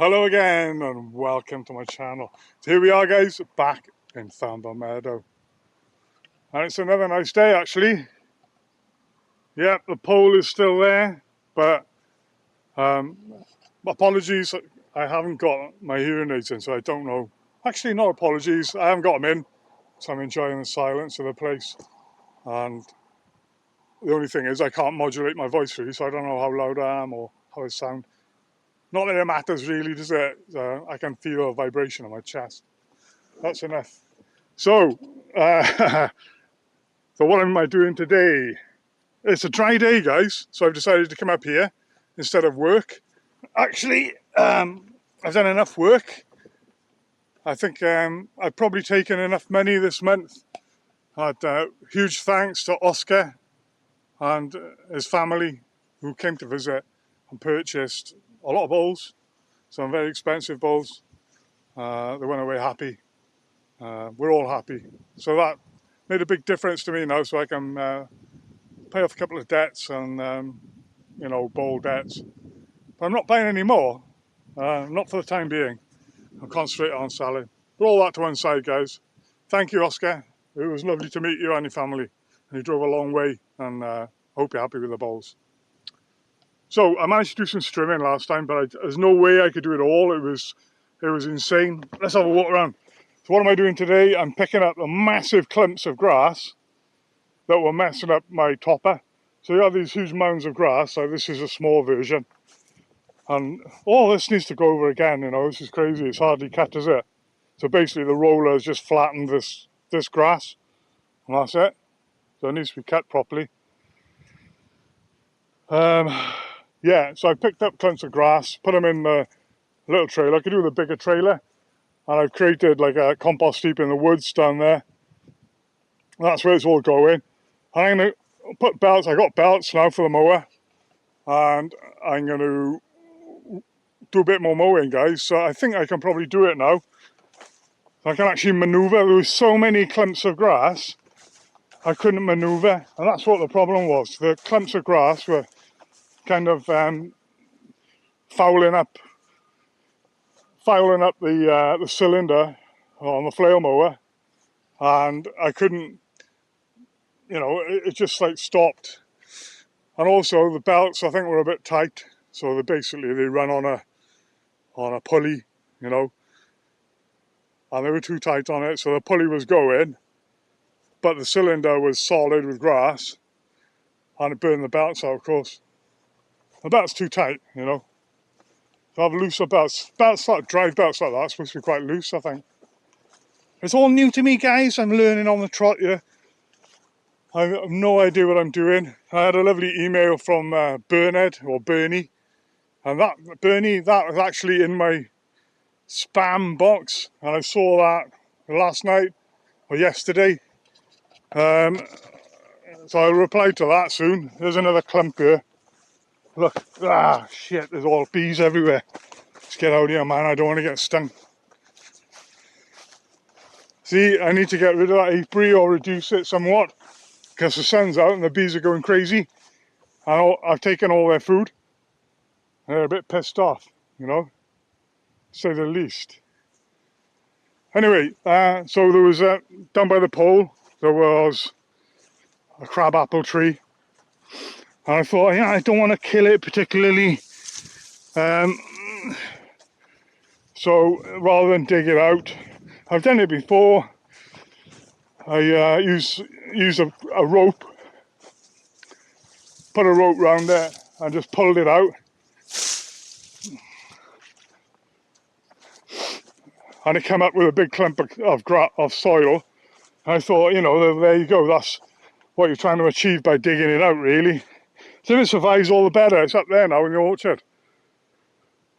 Hello again and welcome to my channel. So here we are guys, back in Thamber Meadow. And it's another nice day actually. Yep, the pole is still there, but apologies, I haven't got my hearing aids in, so I don't know. Actually, no apologies, I haven't got them in, so I'm enjoying the silence of the place. And the only thing is I can't modulate my voice really, so I don't know how loud I am or how I sound. Not that it matters really, does it? I can feel a vibration on my chest. That's enough. So, so what am I doing today? It's a dry day, guys, so I've decided to come up here instead of work. Actually, I've done enough work. I think I've probably taken enough money this month. I had huge thanks to Oscar and his family who came to visit and purchased a lot of bowls, some very expensive bowls. They went away happy. We're all happy. So that made a big difference to me now, so I can pay off a couple of debts and, bowl debts. But I'm not buying any more, not for the time being. I'll concentrate on selling. Put all that to one side, guys. Thank you, Oscar. It was lovely to meet you and your family. And you drove a long way, and I hope you're happy with the bowls. So I managed to do some strimming last time, but there's no way I could do it all. It was insane. Let's have a walk around. So what am I doing today? I'm picking up the massive clumps of grass that were messing up my topper. So you have these huge mounds of grass, so this is a small version. And this needs to go over again, this is crazy, it's hardly cut, is it? So basically the roller has just flattened this grass, and that's it. So it needs to be cut properly. Yeah, so I picked up clumps of grass, put them in the little trailer. I could do with a bigger trailer. And I've created like a compost heap in the woods down there. That's where it's all going. And I'm going to put belts. I got belts now for the mower. And I'm going to do a bit more mowing, guys. So I think I can probably do it now. I can actually maneuver. There was so many clumps of grass, I couldn't maneuver. And that's what the problem was. The clumps of grass were kind of fouling up the cylinder on the flail mower, and I couldn't, it just like stopped. And also the belts I think were a bit tight, so they run on a pulley, and they were too tight on it, so the pulley was going, but the cylinder was solid with grass, and it burned the belts out, of course. The belt's too tight, So I have looser belts. Belts like drive belts like that are supposed to be quite loose, I think. It's all new to me, guys. I'm learning on the trot here. I have no idea what I'm doing. I had a lovely email from Bernie, and that was actually in my spam box, and I saw that last night or yesterday. So I'll reply to that soon. There's another clump here. Look, shit, there's all bees everywhere. Let's get out of here, man. I don't want to get stung. See, I need to get rid of that apiary or reduce it somewhat, because the sun's out and the bees are going crazy. I've taken all their food. They're a bit pissed off, to say the least. Anyway, so there was, down by the pole, there was a crabapple tree. And I thought, I don't want to kill it particularly. So rather than dig it out, I've done it before. I used a rope, put a rope round it and just pulled it out. And it came up with a big clump of soil. And I thought, there you go, that's what you're trying to achieve by digging it out, really. So if it survives, all the better. It's up there now in the orchard.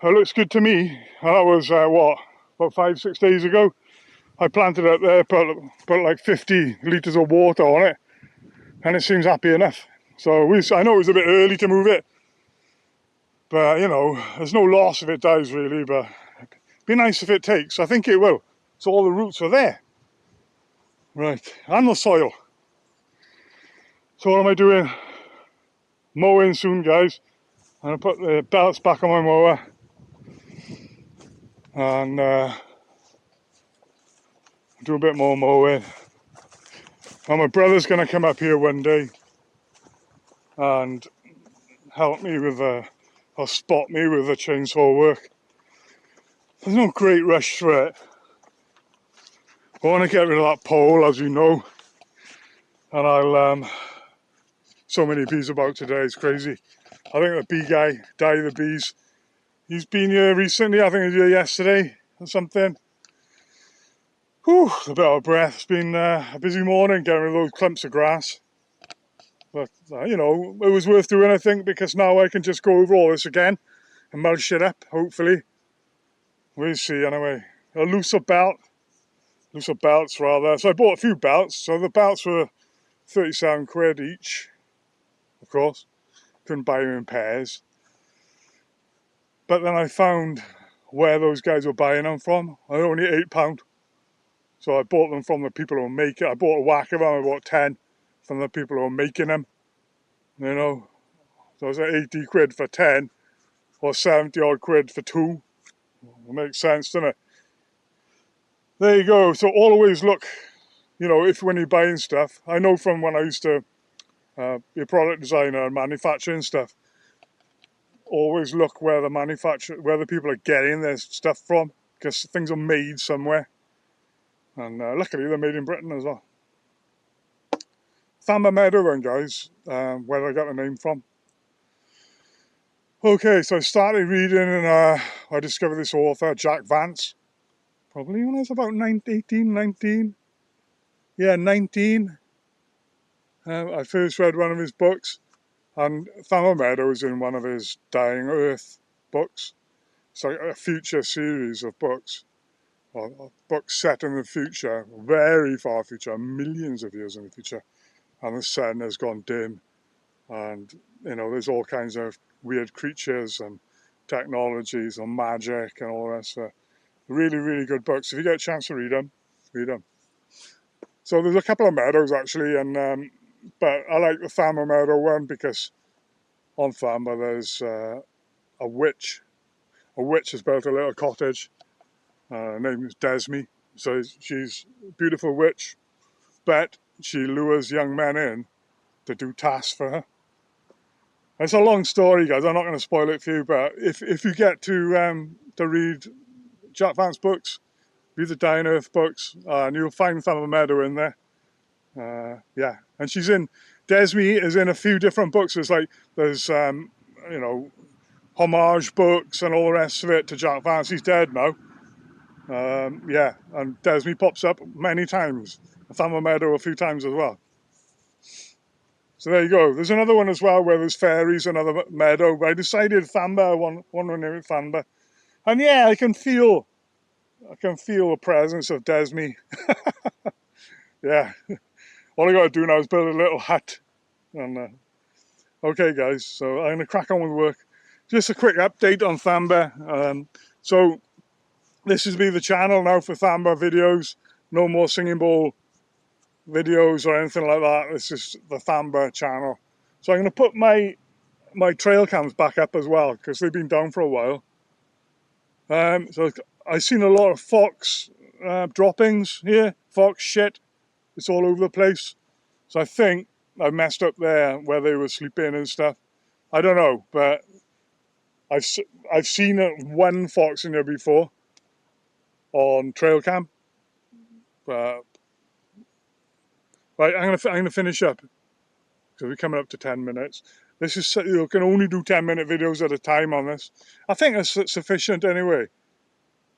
It looks good to me. And that was, about 5-6 days ago. I planted it up there, put like 50 litres of water on it, and it seems happy enough. So I know it was a bit early to move it, but there's no loss if it dies really, but it'd be nice if it takes. I think it will. So all the roots are there. Right, and the soil. So what am I doing? Mowing soon, guys. I'm going to put the belts back on my mower. and do a bit more mowing. And my brother's going to come up here one day and help me with or spot me with the chainsaw work. There's no great rush for it. I want to get rid of that pole, as you know, and I'll so many bees about today, it's crazy. I think the bee guy, Dye the Bees, he's been here recently. I think he was here yesterday or something. Whew, a bit out of breath. It's been a busy morning getting rid of those clumps of grass. But, you know, it was worth doing, I think, because now I can just go over all this again and mulch it up, hopefully. We'll see, anyway. A looser belts, rather. So I bought a few belts. So the belts were 37 quid each, of course. Couldn't buy them in pairs. But then I found where those guys were buying them from. They're only £8. So I bought them from the people who make it. I bought a whack of them. I bought 10 from the people who are making them. You know, so it's like 80 quid for 10 or 70 odd quid for 2. It makes sense, doesn't it? There you go. So always look, you know, if when you're buying stuff, I know from when I used to be a product designer and manufacturing stuff, always look where the people are getting their stuff from, because things are made somewhere. And luckily they're made in Britain as well. Thamber Meadow then, guys, where I got the name from. Okay, so I started reading and I discovered this author, Jack Vance, probably when I was about 19. Yeah, 19. I first read one of his books, and Thamber Meadow is in one of his Dying Earth books. It's like a future series of books, or books set in the future, very far future, millions of years in the future, and the sun has gone dim, and you know there's all kinds of weird creatures and technologies and magic and all that stuff. Really, really good books. If you get a chance to read them, read them. So there's a couple of meadows actually, and but I like the Thamber Meadow one because on Thamber there's a witch. A witch has built a little cottage. Her name is Desmi. So she's a beautiful witch, but she lures young men in to do tasks for her. It's a long story, guys. I'm not going to spoil it for you, but if you get to read Jack Vance books, read the Dying Earth books, and you'll find Thamber Meadow in there. Yeah, and Desmi is in a few different books. It's like there's you know, homage books and all the rest of it to Jack Vance. He's dead now. Yeah, and Desmi pops up many times. Thamber Meadow a few times as well. So there you go. There's another one as well where there's fairies, another meadow. But I decided Thamber, one name it Thamber. And yeah, I can feel the presence of Desmi. Yeah. All I got to do now is build a little hut. And okay, guys, so I'm going to crack on with work. Just a quick update on Thamber. So this is the channel now for Thamber videos. No more singing bowl videos or anything like that. This is the Thamber channel. So I'm going to put my trail cams back up as well because they've been down for a while. So I've seen a lot of fox droppings here. Fox shit. It's all over the place. So I think I messed up there where they were sleeping and stuff. I don't know, but I've seen one fox in there before on trail cam. But right, I'm gonna finish up because we're coming up to 10 minutes. This is, you can only do 10-minute videos at a time on this. I think that's sufficient anyway.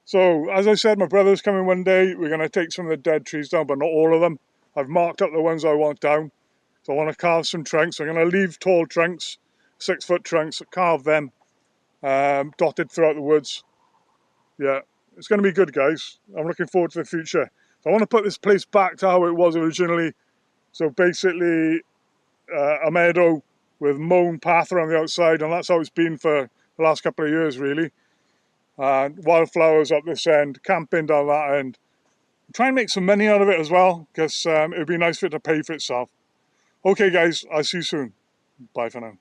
So as I said, my brother's coming one day. We're gonna take some of the dead trees down, but not all of them. I've marked up the ones I want down. So I want to carve some trunks. I'm going to leave tall trunks, 6-foot trunks, carve them, dotted throughout the woods. Yeah, it's going to be good, guys. I'm looking forward to the future. So I want to put this place back to how it was originally. So basically a meadow with mown path around the outside, and that's how it's been for the last couple of years, really. Wildflowers up this end, camping down that end. Try and make some money out of it as well, because it would be nice for it to pay for itself. Okay, guys, I'll see you soon. Bye for now.